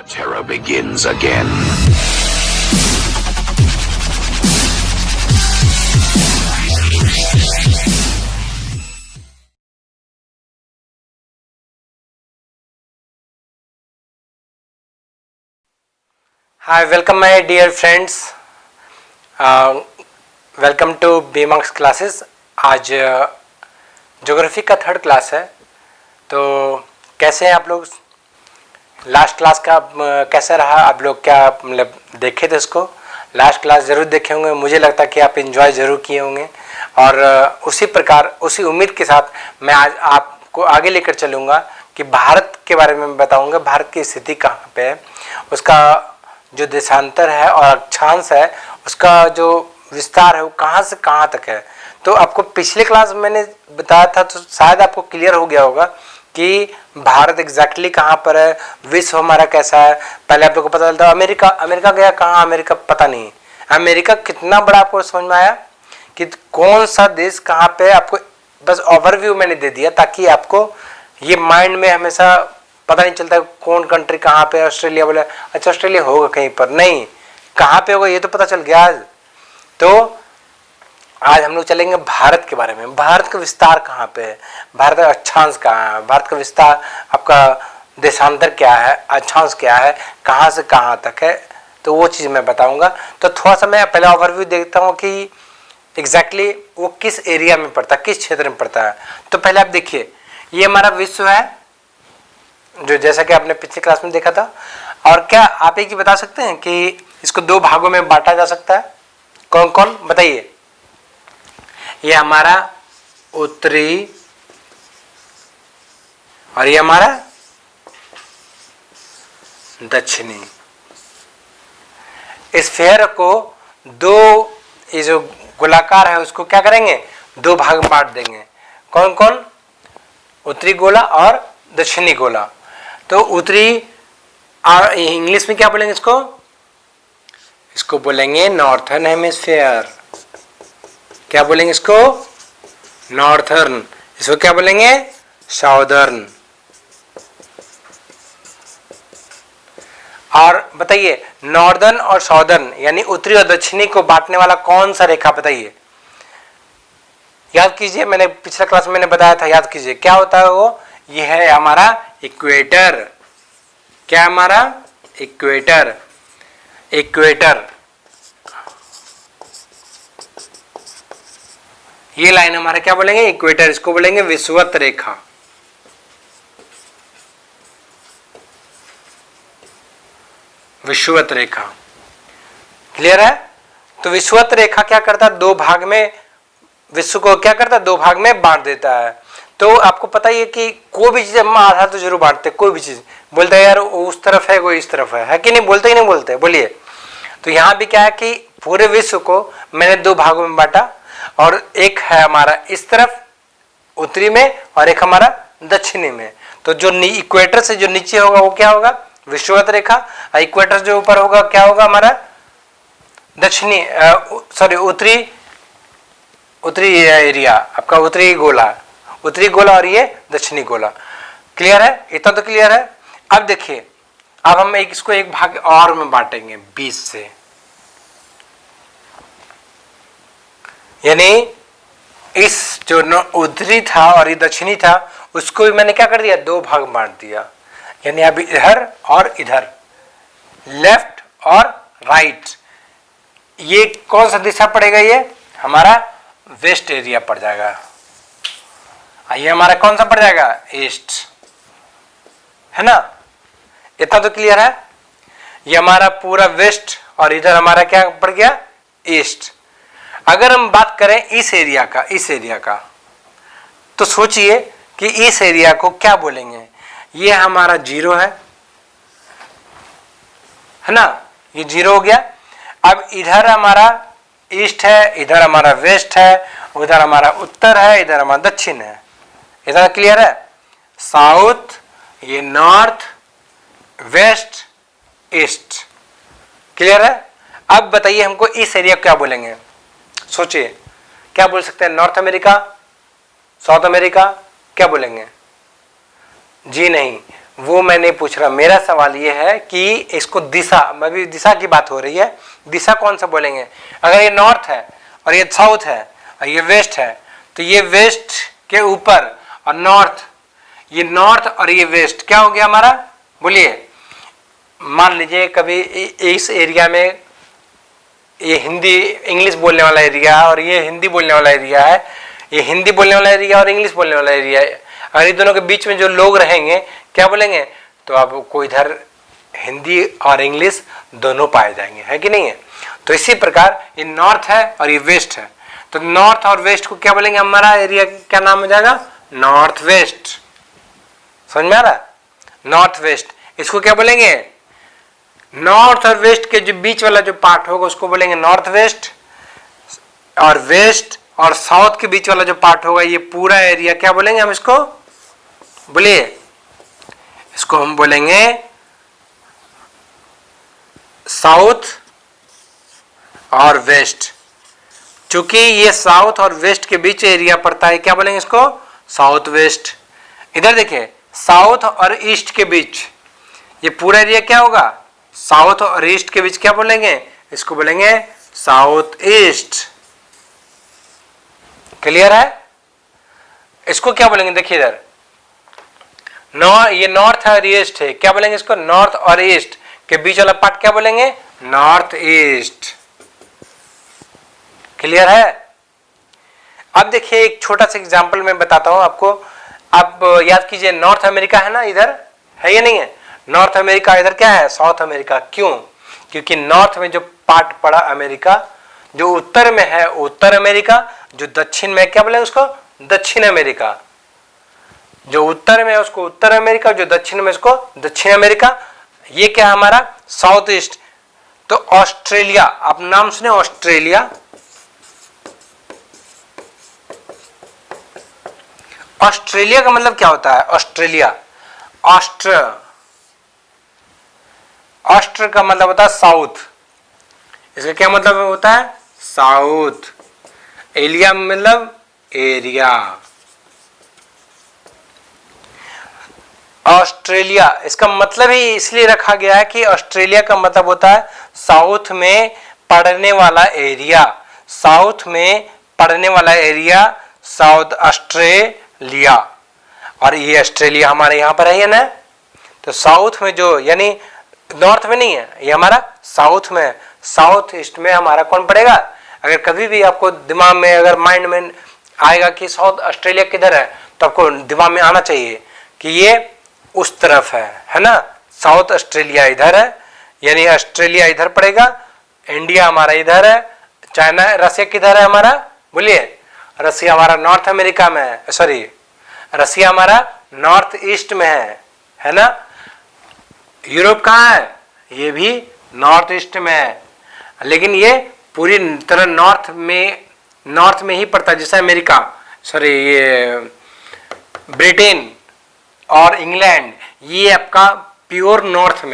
The terror begins again. Hi, welcome my dear friends. Welcome to B marks classes. आज geography का third class है. तो कैसे हैं आप लोग? लास्ट क्लास का कैसा रहा? आप लोग क्या मतलब देखे थे इसको? लास्ट क्लास ज़रूर देखे होंगे. मुझे लगता है कि आप एंजॉय ज़रूर किए होंगे. और उसी प्रकार उसी उम्मीद के साथ मैं आज आपको आगे लेकर चलूँगा कि भारत के बारे में बताऊँगा. भारत की स्थिति कहाँ पे है, उसका जो देशांतर है और अक्षांश है, उसका जो विस्तार है वो कहाँ से कहाँ तक है. तो आपको पिछले क्लास में मैंने बताया था, तो शायद आपको क्लियर हो गया होगा कि भारत एग्जैक्टली कहाँ पर है, विश्व हमारा कैसा है. पहले आप लोग को पता चलता है अमेरिका गया कहाँ, अमेरिका पता नहीं. अमेरिका कितना बड़ा आपको समझ में आया कि कौन सा देश कहाँ पे. आपको बस ओवरव्यू मैंने दे दिया ताकि आपको ये माइंड में हमेशा पता नहीं चलता कौन कंट्री कहाँ पे. ऑस्ट्रेलिया बोले, अच्छा ऑस्ट्रेलिया होगा कहीं पर, नहीं कहाँ पे होगा ये तो पता चल गया आज. तो आज हम लोग चलेंगे भारत के बारे में. भारत का विस्तार कहाँ पे है, भारत का अक्षांश कहाँ है, भारत का विस्तार, आपका देशांतर क्या है, अक्षांश क्या है, कहाँ से कहाँ तक है, तो वो चीज़ मैं बताऊंगा. तो थोड़ा सा मैं पहले ओवरव्यू देखता हूँ कि एग्जैक्टली वो किस एरिया में पड़ता है, किस क्षेत्र में पड़ता है. तो पहले आप देखिए, ये हमारा विश्व है, जो जैसा कि आपने पिछले क्लास में देखा था. और क्या आप एक ही बता सकते हैं कि इसको दो भागों में बांटा जा सकता है? कौन कौन बताइए. ये हमारा उत्तरी और ये हमारा दक्षिणी. इस स्फीयर को दो, ये जो गोलाकार है उसको क्या करेंगे, दो भाग में बांट देंगे. कौन कौन? उत्तरी गोला और दक्षिणी गोला. तो उत्तरी, इंग्लिश में क्या बोलेंगे इसको बोलेंगे नॉर्थर्न हेमिस्फीयर. क्या बोलेंगे इसको? नॉर्थर्न. इसको क्या बोलेंगे? साउदर्न. और बताइए, नॉर्दर्न और साउदर्न यानी उत्तरी और दक्षिणी को बांटने वाला कौन सा रेखा बताइए. याद कीजिए, मैंने पिछला क्लास में मैंने बताया था, याद कीजिए क्या होता है वो. ये है हमारा इक्वेटर. क्या हमारा? इक्वेटर. इक्वेटर, ये लाइन हमारा क्या बोलेंगे? इक्वेटर. इसको बोलेंगे विषुवत रेखा. विषुवत रेखा. क्लियर है? तो विषुवत रेखा क्या करता है, दो भाग में विश्व को क्या करता है, दो भाग में बांट देता है. तो आपको पता ही है कि कोई भी चीज हम आधा तो जरूर बांटते. कोई भी चीज बोलते हैं यार उस तरफ है, कोई इस तरफ है कि नहीं? बोलते ही नहीं बोलते? बोलिए. तो यहाँ भी क्या है कि पूरे विश्व को मैंने दो भागों में बांटा, और एक है हमारा इस तरफ उत्तरी में और एक हमारा दक्षिणी में. तो जो इक्वेटर से जो नीचे होगा वो क्या होगा? विषुवत रेखा. और इक्वेटर जो ऊपर होगा क्या होगा हमारा? दक्षिणी, सॉरी उत्तरी एरिया, आपका उत्तरी गोला. उत्तरी गोला और ये दक्षिणी गोला. क्लियर है? इतना तो क्लियर है. अब देखिए, अब हम इसको एक भाग और में बांटेंगे 20 से. यानी इस जो उत्तरी था और ये दक्षिणी था उसको भी मैंने क्या कर दिया, दो भाग बांट दिया. यानी अब इधर और इधर, लेफ्ट और राइट. ये कौन सा दिशा पड़ेगा? ये हमारा वेस्ट एरिया पड़ जाएगा. ये हमारा कौन सा पड़ जाएगा? ईस्ट. है ना? इतना तो क्लियर है. ये हमारा पूरा वेस्ट और इधर हमारा क्या पड़ गया? ईस्ट. अगर हम बात करें इस एरिया का, तो सोचिए कि इस एरिया को क्या बोलेंगे. ये हमारा जीरो है ना? ये जीरो हो गया. अब इधर हमारा ईस्ट है, इधर हमारा वेस्ट है, उधर हमारा उत्तर है, इधर हमारा दक्षिण है. इतना क्लियर है? साउथ, ये नॉर्थ, वेस्ट, ईस्ट. क्लियर है? अब बताइए हमको इस एरिया को क्या बोलेंगे. सोचिए क्या बोल सकते हैं? नॉर्थ अमेरिका, साउथ अमेरिका, क्या बोलेंगे? जी नहीं, वो मैं नहीं पूछ रहा। मेरा सवाल ये है कि इसको दिशा, अभी दिशा की बात हो रही है, दिशा कौन सा बोलेंगे? अगर ये नॉर्थ है और ये साउथ है और ये वेस्ट है, तो ये वेस्ट के ऊपर और नॉर्थ, ये नॉर्थ और ये वेस्ट क्या हो गया हमारा? बोलिए। मान लीजिए कभी इस एरिया में ये हिंदी इंग्लिश बोलने वाला एरिया है और ये हिंदी बोलने वाला एरिया है, ये हिंदी बोलने वाला एरिया और इंग्लिश बोलने वाला एरिया है। अगर इन दोनों के बीच में जो लोग रहेंगे क्या बोलेंगे? तो आपको इधर हिंदी और इंग्लिश दोनों पाए जाएंगे, है कि नहीं है? तो इसी प्रकार ये नॉर्थ है और ये वेस्ट है, तो नॉर्थ और वेस्ट को क्या बोलेंगे? हमारा एरिया क्या नाम हो जाएगा? North west. समझ में आ रहा? North west. इसको क्या बोलेंगे? नॉर्थ और वेस्ट के जो बीच वाला जो पार्ट होगा उसको बोलेंगे नॉर्थ वेस्ट, और वेस्ट और साउथ के बीच वाला जो पार्ट होगा ये पूरा एरिया क्या बोलेंगे हम इसको? बोलिए। इसको हम बोलेंगे साउथ और वेस्ट। चूंकि ये साउथ और वेस्ट के बीच एरिया पड़ता है, क्या बोलेंगे इसको? South west. इधर देखिए, साउथ और ईस्ट के बीच ये पूरा एरिया क्या होगा? साउथ और ईस्ट के बीच क्या बोलेंगे? इसको बोलेंगे साउथ ईस्ट। क्लियर है? इसको क्या बोलेंगे? देखिए इधर ये नॉर्थ और ईस्ट है, क्या बोलेंगे इसको? नॉर्थ और ईस्ट के बीच वाला पार्ट क्या बोलेंगे? North east. क्लियर है? अब देखिए एक छोटा सा एग्जांपल मैं बताता हूं आपको। आप याद कीजिए, नॉर्थ अमेरिका है ना, इधर है या नहीं है? नॉर्थ अमेरिका, इधर क्या है? South America. क्यों? क्योंकि नॉर्थ में जो पार्ट पड़ा अमेरिका, जो उत्तर में है उत्तर अमेरिका, जो दक्षिण में क्या बोले उसको? दक्षिण अमेरिका। जो उत्तर में है उसको उत्तर अमेरिका, जो दक्षिण में उसको दक्षिण अमेरिका। ये क्या है हमारा? South east. तो ऑस्ट्रेलिया, आप नाम सुने ऑस्ट्रेलिया? ऑस्ट्रेलिया का मतलब क्या होता है? ऑस्ट्रेलिया, ऑस्ट्र का मतलब होता है साउथ। इसका क्या मतलब होता है? साउथ। एलिया मतलब एरिया। ऑस्ट्रेलिया, इसका मतलब ही इसलिए रखा गया है कि ऑस्ट्रेलिया का मतलब होता है साउथ में पड़ने वाला एरिया। साउथ में पड़ने वाला एरिया साउथ ऑस्ट्रेलिया। और ये ऑस्ट्रेलिया हमारे यहाँ पर है ना, तो साउथ में जो, यानी नॉर्थ में नहीं है, ये हमारा साउथ में है। साउथ ईस्ट में हमारा कौन पड़ेगा? अगर कभी भी आपको दिमाग में, अगर माइंड में आएगा कि साउथ ऑस्ट्रेलिया किधर है, तो आपको दिमाग में आना चाहिए कि ये उस तरफ है ना? साउथ ऑस्ट्रेलिया इधर है, यानी ऑस्ट्रेलिया इधर पड़ेगा, इंडिया हमारा इधर है, चाइना, रसिया किधर है हमारा? बोलिए। रसिया हमारा नॉर्थ अमेरिका में है, सॉरी, रसिया हमारा नॉर्थ ईस्ट में है ना? यूरोप कहाँ है? ये भी नॉर्थ ईस्ट में है, लेकिन ये पूरी तरह नॉर्थ में ही पड़ता है। जैसे अमेरिका, सॉरी, ये ब्रिटेन और इंग्लैंड, ये आपका प्योर नॉर्थ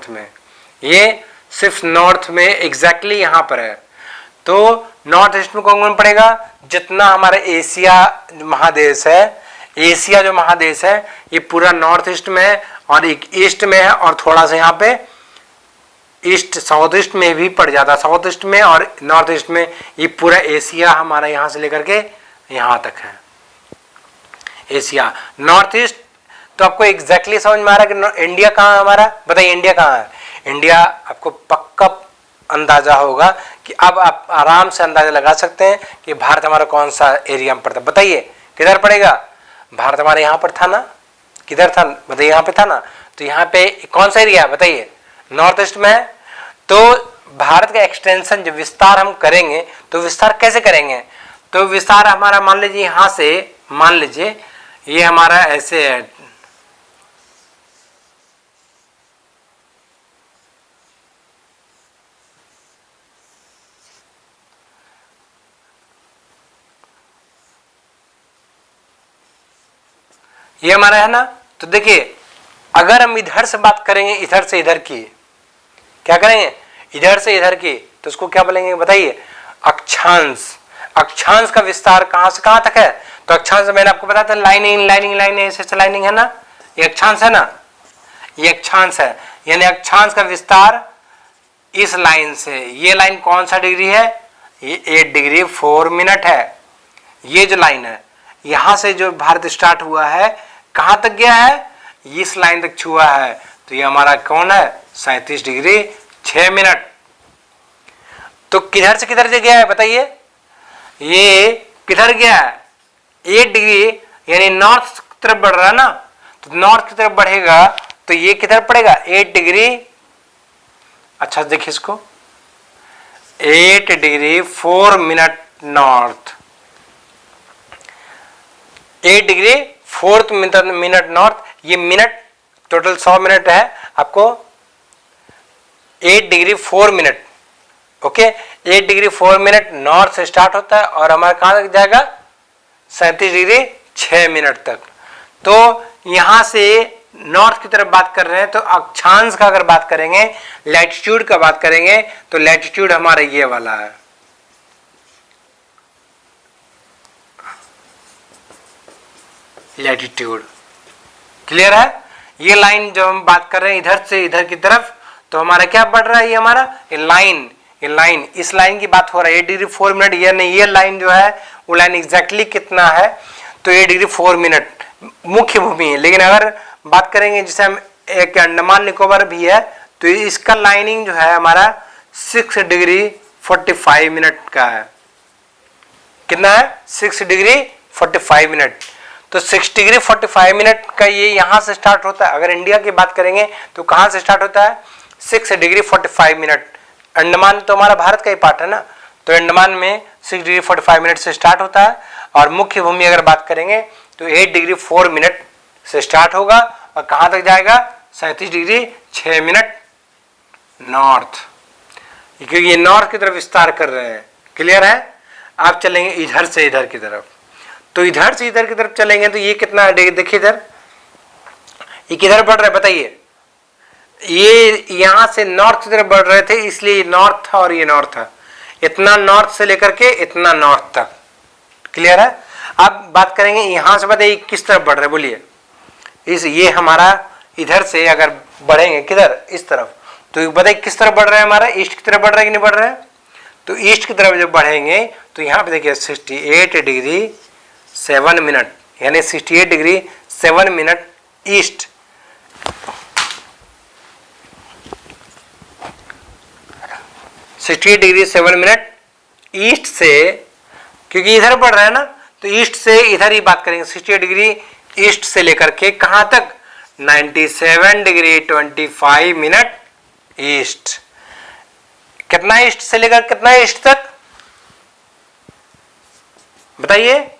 में, ये सिर्फ नॉर्थ में एग्जैक्टली यहाँ पर है। तो नॉर्थ ईस्ट में कौन कौन पड़ेगा? जितना हमारा एशिया महादेश है, एशिया जो महादेश है ये पूरा नॉर्थ ईस्ट में है, और एक ईस्ट में है, और थोड़ा सा यहाँ पे ईस्ट साउथ ईस्ट में भी पड़ जाता है। साउथ ईस्ट में और नॉर्थ ईस्ट में ये पूरा एशिया हमारा यहाँ से लेकर के यहाँ तक है, एशिया नॉर्थ ईस्ट। तो आपको एग्जैक्टली समझ में आ रहा है कि इंडिया कहाँ है हमारा? बताइए इंडिया कहाँ है? इंडिया आपको पक्का अंदाजा होगा कि अब आप आराम से अंदाजा लगा सकते हैं कि भारत हमारा कौन सा एरिया में पड़ता है। बताइए किधर पड़ेगा? भारत हमारे यहाँ पर था ना, किधर था बताइए? यहाँ पे था ना, तो यहाँ पे कौन सा एरिया है बताइए? नॉर्थ ईस्ट में है। तो भारत का एक्सटेंशन जो विस्तार हम करेंगे, तो विस्तार कैसे करेंगे? तो विस्तार हमारा मान लीजिए यहाँ से, मान लीजिए ये हमारा ऐसे है, ये हमारा है ना। तो देखिए अगर हम इधर से बात करेंगे, इधर से इधर की, क्या करेंगे? इधर से इधर की, तो उसको क्या बोलेंगे बताइए? अक्षांश। अक्षांश का विस्तार कहां से कहां तक है? तो अक्षांश मैंने आपको बताया था, लाइनिंग लाइनिंग लाइनिंग, ऐसे लाइनिंग है ना, ये अक्षांश है ना। ये अक्षांश है, यानी अक्षांश का विस्तार इस लाइन से, ये लाइन कौन सा डिग्री है, ये 8 डिग्री 4 मिनट है। ये जो लाइन है यहां से जो भारत स्टार्ट हुआ है कहां तक गया है, इस लाइन तक छुआ है, तो ये हमारा कौन है 37 डिग्री 6 मिनट। तो किधर से किधर से गया है बताइए, ये किधर गया है 8 डिग्री, यानी नॉर्थ की तरफ बढ़ रहा है ना, तो नॉर्थ की तरफ बढ़ेगा तो ये किधर पड़ेगा 8 डिग्री, अच्छा देखिए इसको 8 degree 4 minute north, 8 degree 4 minute north. ये मिनट टोटल 100 मिनट है आपको, 8 degree 4 minute, okay 8 degree 4 minute north से स्टार्ट होता है और हमारा कहां तक जाएगा 37 डिग्री 6 मिनट तक। तो यहां से नॉर्थ की तरफ बात कर रहे हैं, तो अक्षांश का अगर बात करेंगे, लैटिट्यूड का बात करेंगे, तो लैटिट्यूड हमारा ये वाला है, लैटिट्यूड क्लियर है। ये लाइन जो हम बात कर रहे हैं इधर से इधर की तरफ, तो हमारा क्या बढ़ रहा है, ये हमारा लाइन, ये लाइन, इस लाइन की बात हो रहा है 8 डिग्री 4 मिनट। ये नहीं, ये लाइन जो है वो लाइन एग्जैक्टली कितना है, तो 8 डिग्री 4 मिनट मुख्य भूमि है। लेकिन अगर बात करेंगे जैसे हम एक अंडमान निकोबार भी है, तो इसका लाइनिंग जो है हमारा 6 डिग्री 45 मिनट का है। कितना है 6 डिग्री 45 मिनट। तो 6 डिग्री 45 मिनट का ये यहां से स्टार्ट होता है। अगर इंडिया की बात करेंगे तो कहां से स्टार्ट होता है 6 डिग्री 45 मिनट। अंडमान तो हमारा भारत का ही पार्ट है ना, तो अंडमान में 6 डिग्री 45 मिनट से स्टार्ट होता है। और मुख्य भूमि अगर बात करेंगे तो 8 डिग्री 4 मिनट से स्टार्ट होगा और कहां तक जाएगा 37 डिग्री 6 मिनट नॉर्थ, क्योंकि ये नॉर्थ की तरफ विस्तार कर रहे हैं। क्लियर है। आप चलेंगे इधर से इधर की तरफ, तो इधर से इधर की तरफ चलेंगे तो ये कितना है, देखिए इधर ये किधर बढ़ रहा है बताइए, ये यहां से नॉर्थ की तरफ बढ़ रहे थे, इसलिए नॉर्थ था और ये नॉर्थ था, इतना नॉर्थ से लेकर के इतना नॉर्थ तक। क्लियर है। अब बात करेंगे यहां से, बताइए किस तरफ बढ़ रहे बोलिए, इस ये हमारा इधर से अगर बढ़ेंगे किधर इस तरफ, तो बताइए किस तरफ बढ़ रहा है, हमारा ईस्ट की तरफ बढ़ रहा है कि नहीं बढ़ रहा है। तो ईस्ट की तरफ जब बढ़ेंगे तो यहाँ पे देखिए 68 डिग्री 7 मिनट, यानी 68 degree 7 minute east. Degree 7 minute east से, क्योंकि इधर बढ़ रहा है ना, तो ईस्ट से इधर ही बात करेंगे। 68 डिग्री ईस्ट से लेकर के कहां तक 97 डिग्री 25 मिनट ईस्ट। कितना ईस्ट से लेकर कितना ईस्ट तक बताइए,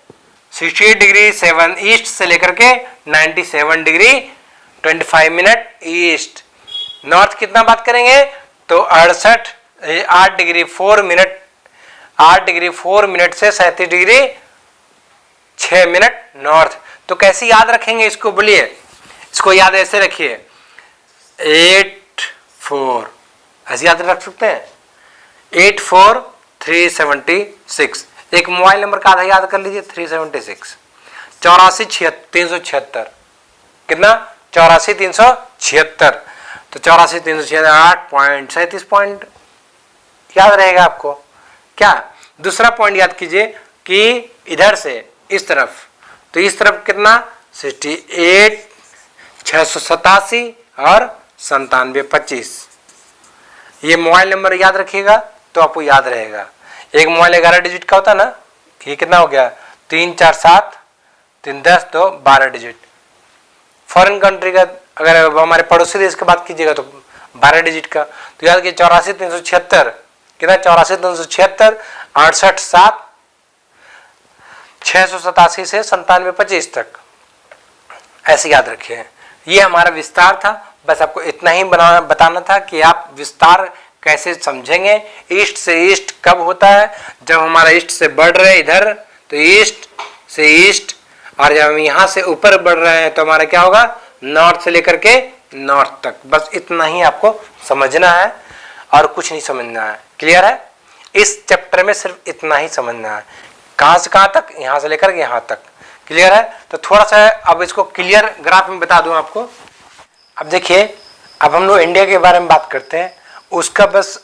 68 डिग्री 7 ईस्ट से लेकर के 97 डिग्री 25 मिनट ईस्ट। नॉर्थ कितना बात करेंगे तो 8 डिग्री 4 मिनट, 8 डिग्री 4 मिनट से 37 डिग्री 6 मिनट नॉर्थ। तो कैसे याद रखेंगे इसको बोलिए, इसको याद ऐसे रखिए 8-4, ऐसे याद रख सकते हैं 84376। एक मोबाइल नंबर का आधा याद कर लीजिए 376 84 कितना 84 तो 84 8.37 पॉइंट याद रहेगा आपको। क्या दूसरा पॉइंट याद कीजिए कि इधर से इस तरफ, तो इस तरफ कितना 68 687 और 9725। ये मोबाइल नंबर याद रखिएगा तो आपको याद रहेगा। एक मोबाइल 11 डिजिट का होता ना, ये कितना हो गया 3 4 7 3 10 2 12 डिजिट। फॉरेन कंट्री का अगर हमारे पड़ोसी देश की बात कीजिएगा तो 12 डिजिट का, तो याद कीजिए 84 376 कितना 84 376 68 7 687 से 9725 तक, ऐसे याद रखिए। ये हमारा विस्तार था, बस आपको इतना ही बताना था कि आप विस्तार कैसे समझेंगे। ईस्ट से ईस्ट कब होता है, जब हमारा ईस्ट से बढ़ रहे इधर तो ईस्ट से ईस्ट, और जब हम यहाँ से ऊपर बढ़ रहे हैं तो हमारा क्या होगा नॉर्थ से लेकर के नॉर्थ तक। बस इतना ही आपको समझना है और कुछ नहीं समझना है। क्लियर है। इस चैप्टर में सिर्फ इतना ही समझना है, कहाँ से कहाँ तक, यहाँ से लेकर के यहाँ तक। क्लियर है। तो थोड़ा सा अब इसको क्लियर ग्राफ में बता दूं आपको। अब देखिए, अब हम लोग इंडिया के बारे में बात करते हैं। उसका बस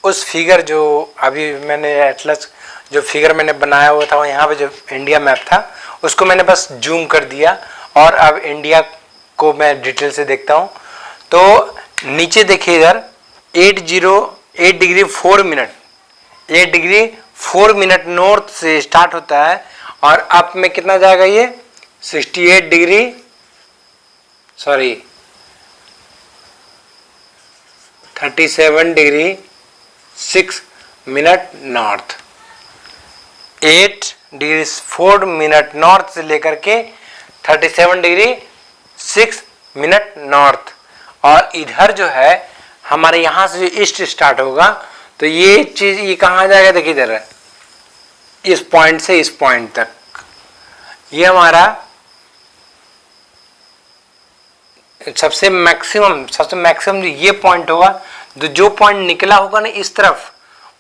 उस फिगर जो अभी मैंने एटलस जो फिगर मैंने बनाया हुआ था, यहाँ पे जो इंडिया मैप था उसको मैंने बस जूम कर दिया और अब इंडिया को मैं डिटेल से देखता हूँ। तो नीचे देखिए इधर 8 degree 4 minute 8 degree 4 minute north से स्टार्ट होता है और अप में कितना जाएगा ये 37 degree 6 minute north. 8 degree 4 minute north से लेकर के 37 डिग्री 6 मिनट नॉर्थ। और इधर जो है हमारे यहाँ से जो ईस्ट स्टार्ट होगा तो ये चीज ये कहाँ जाएगा, देखिए इधर है, इस पॉइंट से इस पॉइंट तक ये हमारा सबसे मैक्सिमम जो ये पॉइंट होगा, तो जो पॉइंट निकला होगा ना इस तरफ,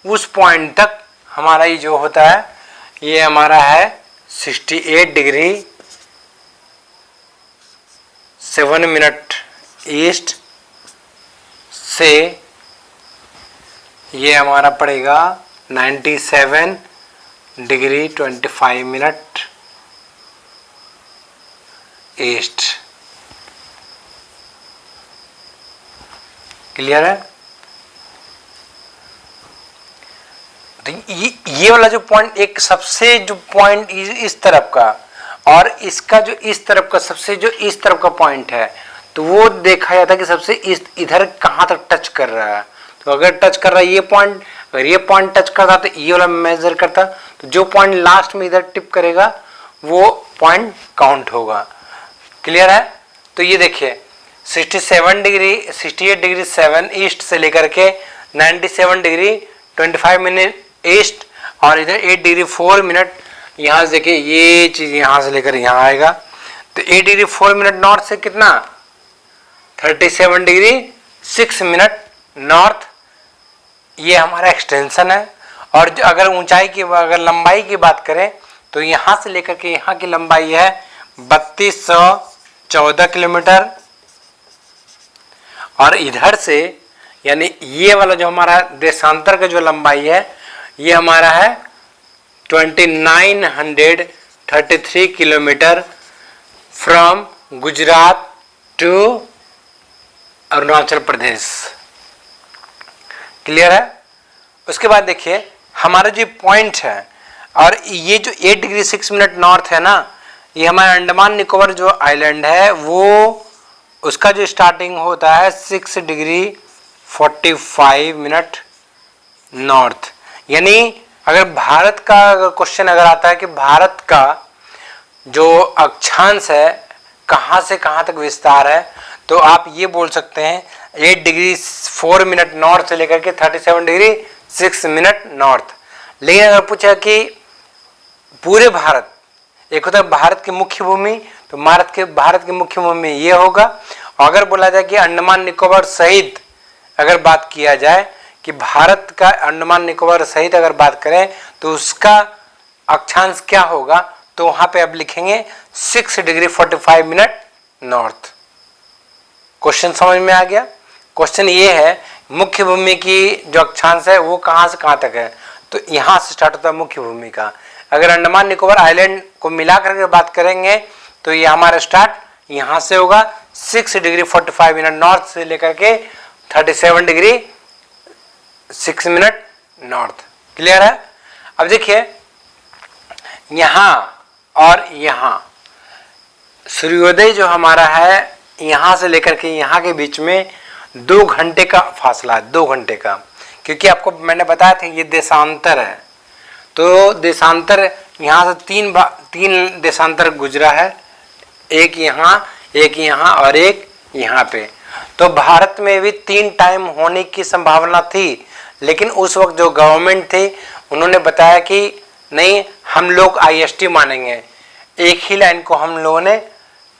उस पॉइंट तक हमारा ये जो होता है ये हमारा है 68 डिग्री 7 मिनट ईस्ट से ये हमारा पड़ेगा 97 डिग्री 25 मिनट ईस्ट। क्लियर है? तो ये वाला जो पॉइंट, एक सबसे जो पॉइंट इस तरफ का और इसका जो इस तरफ का सबसे जो इस तरफ का पॉइंट है, तो वो देखा जाता है कि सबसे इधर कहाँ तक टच कर रहा है। तो अगर टच कर रहा है ये पॉइंट, अगर ये पॉइंट टच करता तो ये वाला मेजर करता, तो जो पॉइंट लास्ट में इधर टिप करेगा वो पॉइंट काउंट होगा। क्लियर है? तो ये देखिए 68 डिग्री 7 ईस्ट से लेकर के 97 डिग्री 25 मिनट ईस्ट और इधर 8 डिग्री 4 मिनट, यहाँ से देखिए ये चीज यहाँ से लेकर यहाँ आएगा तो 8 डिग्री 4 मिनट नॉर्थ से कितना 37 डिग्री 6 मिनट नॉर्थ, ये हमारा एक्सटेंशन है। और जो अगर ऊंचाई की अगर लंबाई की बात करें तो यहाँ से लेकर के यहाँ की लंबाई है 3214 किलोमीटर और इधर से यानी ये वाला जो हमारा देशांतर का जो लंबाई है ये हमारा है 2933 kilometre from Gujarat to Arunachal Pradesh. Clear है? उसके बाद देखिए हमारा जो पॉइंट है और ये जो 8 डिग्री 6 मिनट नॉर्थ है ना, ये हमारा अंडमान निकोबार जो आइलैंड है वो उसका जो स्टार्टिंग होता है 6 डिग्री 45 मिनट नॉर्थ। यानी अगर भारत का अगर क्वेश्चन अगर आता है कि भारत का जो अक्षांश है कहाँ से कहाँ तक विस्तार है, तो आप ये बोल सकते हैं 8 डिग्री 4 मिनट नॉर्थ से लेकर के 37 डिग्री 6 मिनट नॉर्थ। लेकिन अगर पूछा कि पूरे भारत, एक होता है भारत की मुख्य भूमि, तो भारत की मुख्य भूमि ये होगा। अगर बोला जाए कि अंडमान निकोबार सहित अगर बात किया जाए कि भारत का अंडमान निकोबार सहित अगर बात करें तो उसका अक्षांश क्या होगा, तो वहां पे अब लिखेंगे 6 डिग्री 45 मिनट नॉर्थ। क्वेश्चन समझ में आ गया? क्वेश्चन ये है मुख्य भूमि की जो अक्षांश है वो कहां से कहां तक है, तो यहां से स्टार्ट होता है मुख्य भूमि का। अगर अंडमान निकोबार आइलैंड को मिला करके बात करेंगे तो ये हमारा स्टार्ट यहां से होगा 6 डिग्री 45 मिनट नॉर्थ से लेकर के 37 डिग्री 6 मिनट नॉर्थ। क्लियर है? अब देखिए यहां और यहां सूर्योदय जो हमारा है यहां से लेकर के यहां के बीच में 2 घंटे का फासला है, 2 घंटे का, क्योंकि आपको मैंने बताया था ये देशांतर है। तो देशांतर यहाँ से 3 देशांतर गुजरा है, एक यहाँ और एक यहाँ पे। तो भारत में भी 3 टाइम होने की संभावना थी, लेकिन उस वक्त जो गवर्नमेंट थे उन्होंने बताया कि नहीं, हम लोग IST मानेंगे। एक ही लाइन को हम लोगों ने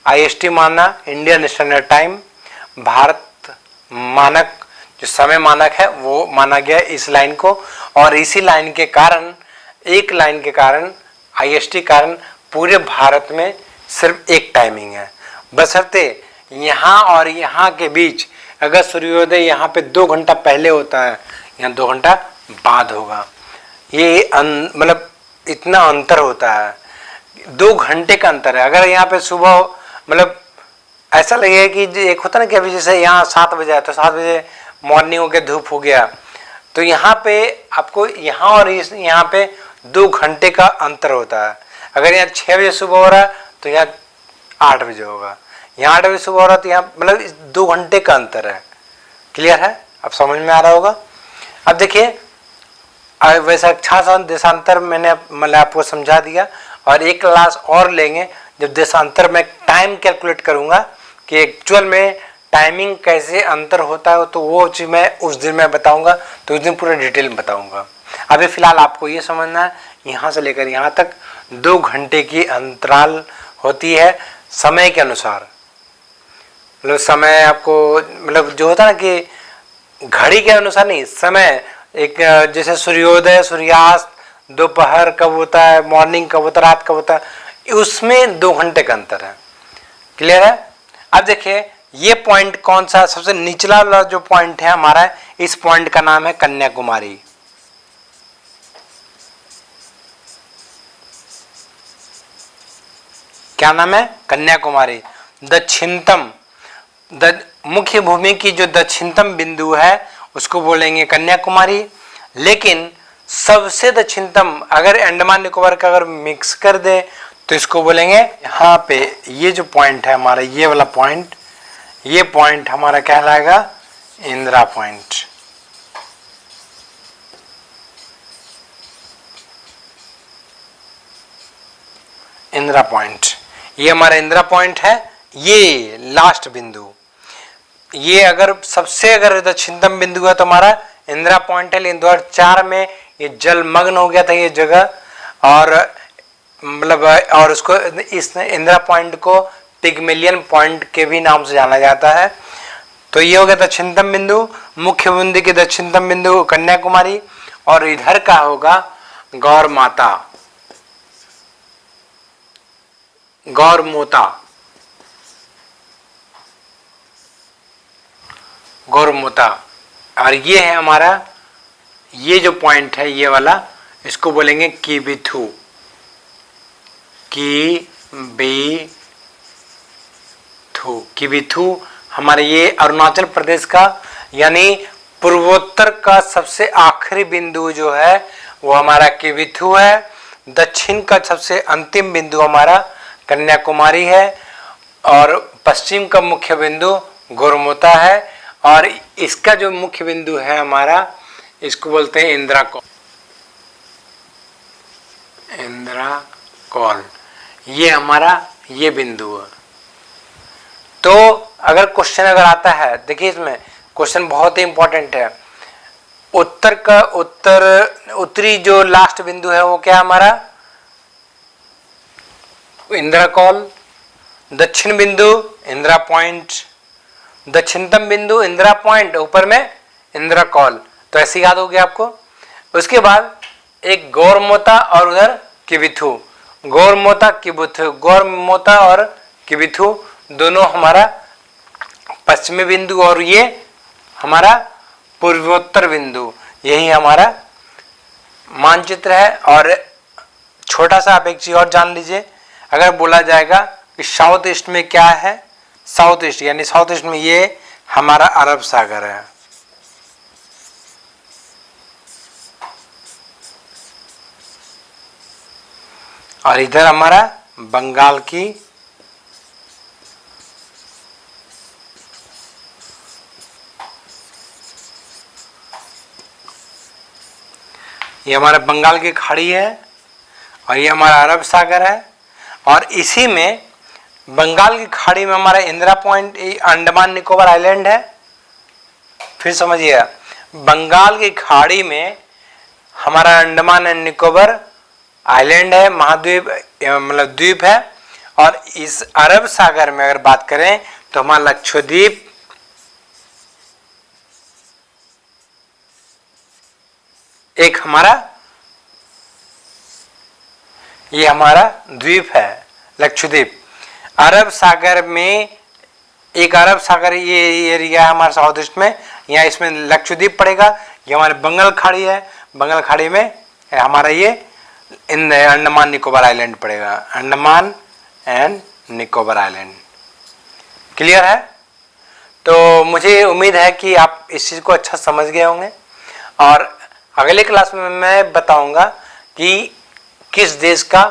IST माना, इंडियन स्टैंडर्ड टाइम। भारत मानक जो समय मानक है वो माना गया इस लाइन को, और इसी लाइन के कारण, एक लाइन के कारण, IST कारण पूरे भारत में सिर्फ एक टाइमिंग है, बशर्ते यहाँ और यहाँ के बीच अगर सूर्योदय यहाँ पे 2 घंटा पहले होता है, यहाँ 2 घंटा बाद होगा। ये मतलब इतना अंतर होता है, 2 घंटे का अंतर है। अगर यहाँ पे सुबह मतलब ऐसा लगेगा कि एक होता ना कि अभी जैसे यहाँ 7 बजे है तो 7 बजे मॉर्निंग हो गया, धूप हो गया, तो यहाँ पे आपको यहाँ और यहाँ पे 2 घंटे का अंतर होता है। अगर यहाँ 6 बजे सुबह हो रहा है तो यहाँ 8 बजे होगा, यहाँ 8 बजे सुबह हो रहा है तो यहाँ मतलब 2 घंटे का अंतर है। क्लियर है? अब समझ में आ रहा होगा। अब देखिए वैसा अच्छा सा देशांतर मैंने मतलब आपको समझा दिया, और एक क्लास और लेंगे जब देशांतर में टाइम कैलकुलेट करूँगा कि एक्चुअल में टाइमिंग कैसे अंतर होता है, तो वो चीज़ मैं उस दिन मैं बताऊँगा, तो उस दिन पूरा डिटेल में बताऊँगा। अभी फ़िलहाल आपको ये समझना है यहाँ से लेकर यहाँ तक 2 घंटे की अंतराल होती है समय के अनुसार। मतलब समय आपको मतलब जो होता है ना कि घड़ी के अनुसार नहीं, समय एक जैसे सूर्योदय, सूर्यास्त, दोपहर कब होता है, मॉर्निंग कब होता है, रात कब होता है, उसमें 2 घंटे का अंतर है। क्लियर है? अब देखिए ये पॉइंट कौन सा सबसे निचला वाला जो पॉइंट है हमारा, इस पॉइंट का नाम है कन्याकुमारी। क्या नाम है? कन्याकुमारी। दक्षिणतम मुख्य भूमि की जो दक्षिणतम बिंदु है उसको बोलेंगे कन्याकुमारी। लेकिन सबसे दक्षिणतम अगर अंडमान निकोबार का अगर मिक्स कर दे तो इसको बोलेंगे, यहाँ पे ये जो पॉइंट है हमारा, ये वाला पॉइंट, ये पॉइंट हमारा कहलाएगा इंदिरा पॉइंट। इंदिरा पॉइंट, ये हमारा इंदिरा पॉइंट है, ये लास्ट बिंदु। ये अगर सबसे अगर दक्षिणतम बिंदु है तो हमारा इंदिरा पॉइंट है। लेकिन 2004 में ये जलमग्न हो गया था ये जगह, और मतलब और उसको इस इंदिरा पॉइंट को पिग्मेलियन पॉइंट के भी नाम से जाना जाता है। तो ये हो गया दक्षिणतम बिंदु, मुख्य बिंदु के दक्षिणतम बिंदु कन्याकुमारी, और इधर का होगा गौर माता, गौरमोता, गौरमोता। और ये है हमारा, ये जो पॉइंट है ये वाला, इसको बोलेंगे किबिथु, किबिथु हमारे ये अरुणाचल प्रदेश का यानी पूर्वोत्तर का सबसे आखिरी बिंदु जो है वो हमारा किबिथु है। दक्षिण का सबसे अंतिम बिंदु हमारा कन्याकुमारी है, और पश्चिम का मुख्य बिंदु गौरमोता है, और इसका जो मुख्य बिंदु है हमारा, इसको बोलते हैं इंदिरा कौल। इंदिरा कौल ये हमारा ये बिंदु है। तो अगर क्वेश्चन अगर आता है, देखिए इसमें क्वेश्चन बहुत ही इंपॉर्टेंट है। उत्तर का उत्तरी जो लास्ट बिंदु है वो क्या हमारा इंदिरा कौल, दक्षिण बिंदु इंदिरा पॉइंट, दक्षिणतम बिंदु इंदिरा पॉइंट, ऊपर में इंदिरा कौल। तो ऐसे याद हो गया आपको। उसके बाद एक गौरमोता और उधर किबिथु, गौरमोता किबिथु, गौरमोता और किबिथु दोनों हमारा पश्चिमी बिंदु, और ये हमारा पूर्वोत्तर बिंदु। यही हमारा मानचित्र है। और छोटा सा आप एक चीज और जान लीजिए, अगर बोला जाएगा कि साउथ ईस्ट में क्या है, साउथ ईस्ट यानी साउथ ईस्ट में ये हमारा अरब सागर है, और इधर हमारा बंगाल की ये हमारा बंगाल की खाड़ी है, और ये हमारा अरब सागर है। और इसी में बंगाल की खाड़ी में हमारा इंदिरा पॉइंट, अंडमान निकोबार आइलैंड है। फिर समझिए, बंगाल की खाड़ी में हमारा अंडमान एंड निकोबार आइलैंड है, महाद्वीप मतलब द्वीप है। और इस अरब सागर में अगर बात करें तो हमारा लक्षद्वीप, एक हमारा ये हमारा द्वीप है लक्षद्वीप। अरब सागर में एक अरब सागर ये एरिया है हमारे साउथ ईस्ट में, यहाँ इसमें लक्षद्वीप पड़ेगा, ये हमारे बंगाल खाड़ी है, बंगाल खाड़ी में हमारा ये इन अंडमान निकोबार आइलैंड पड़ेगा, Andaman and Nicobar island. Clear है? तो मुझे उम्मीद है कि आप इस चीज़ को अच्छा समझ गए होंगे, और अगले क्लास में मैं बताऊंगा कि किस देश का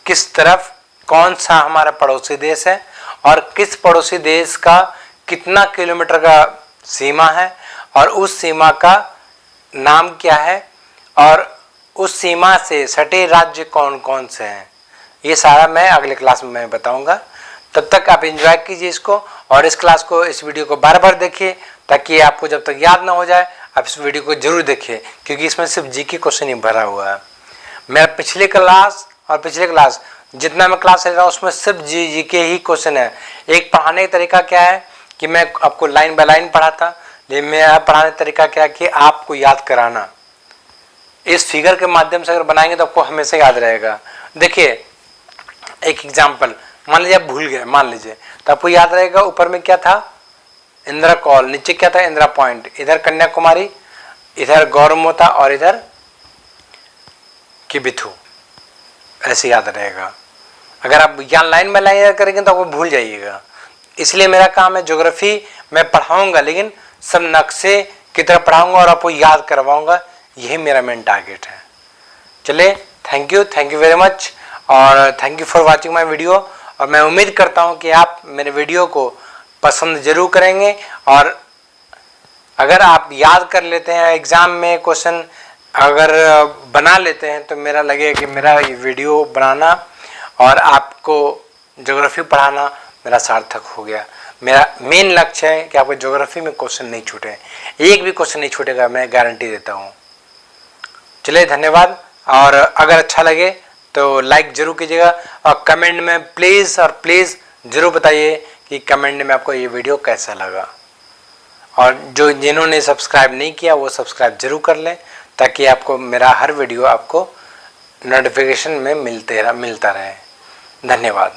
किस तरफ कौन सा हमारा पड़ोसी देश है, और किस पड़ोसी देश का कितना किलोमीटर का सीमा है, और उस सीमा का नाम क्या है, और उस सीमा से सटे राज्य कौन कौन से हैं, ये सारा मैं अगले क्लास में मैं बताऊंगा। तब तक आप एंजॉय कीजिए इसको, और इस क्लास को, इस वीडियो को बार बार देखिए, ताकि आपको जब तक याद ना हो जाए आप इस वीडियो को जरूर देखिए, क्योंकि इसमें सिर्फ जीके क्वेश्चन ही भरा हुआ है। मेरा पिछले क्लास और पिछले क्लास जितना मैं क्लास ले रहा हूँ उसमें सिर्फ जीके ही क्वेश्चन है। एक पढ़ाने का तरीका क्या है कि मैं आपको लाइन बाय लाइन पढ़ाता, लेकिन मेरा पढ़ाने का तरीका क्या है कि आपको याद कराना। इस फिगर के माध्यम से अगर बनाएंगे तो आपको हमेशा याद रहेगा। देखिए एक एग्जाम्पल, मान लीजिए आप भूल गए, मान लीजिए, तो आपको याद रहेगा ऊपर में क्या था, इंदिरा कॉल, नीचे क्या था, इंदिरा पॉइंट, इधर कन्याकुमारी, इधर गौरमोता और इधर किबिथु, ऐसे याद रहेगा। अगर आप यहाँ लाइन बाय लाइन याद करेंगे तो आपको भूल जाइएगा। इसलिए मेरा काम है ज्योग्राफी मैं पढ़ाऊंगा, लेकिन सब नक्शे की तरह पढ़ाऊंगा और आपको याद करवाऊंगा, यही मेरा मेन टारगेट है। चलिए, थैंक यू वेरी मच, और thank you for watching my video. और मैं उम्मीद करता हूँ कि आप मेरे वीडियो को पसंद जरूर करेंगे, और अगर आप याद कर लेते हैं एग्ज़ाम में क्वेश्चन अगर बना लेते हैं तो मेरा लगेगा कि मेरा ये वीडियो बनाना और आपको ज्योग्राफी पढ़ाना मेरा सार्थक हो गया। मेरा मेन लक्ष्य है कि आपको ज्योग्राफी में क्वेश्चन नहीं छूटे, एक भी क्वेश्चन नहीं छूटेगा, मैं गारंटी देता हूँ। चलिए, धन्यवाद, और अगर अच्छा लगे तो लाइक ज़रूर कीजिएगा, और कमेंट में प्लीज़ और प्लीज़ ज़रूर बताइए कि कमेंट में आपको ये वीडियो कैसा लगा। और जो जिन्होंने सब्सक्राइब नहीं किया वो सब्सक्राइब जरूर कर लें, ताकि आपको मेरा हर वीडियो आपको नोटिफिकेशन में मिलता रहे। धन्यवाद।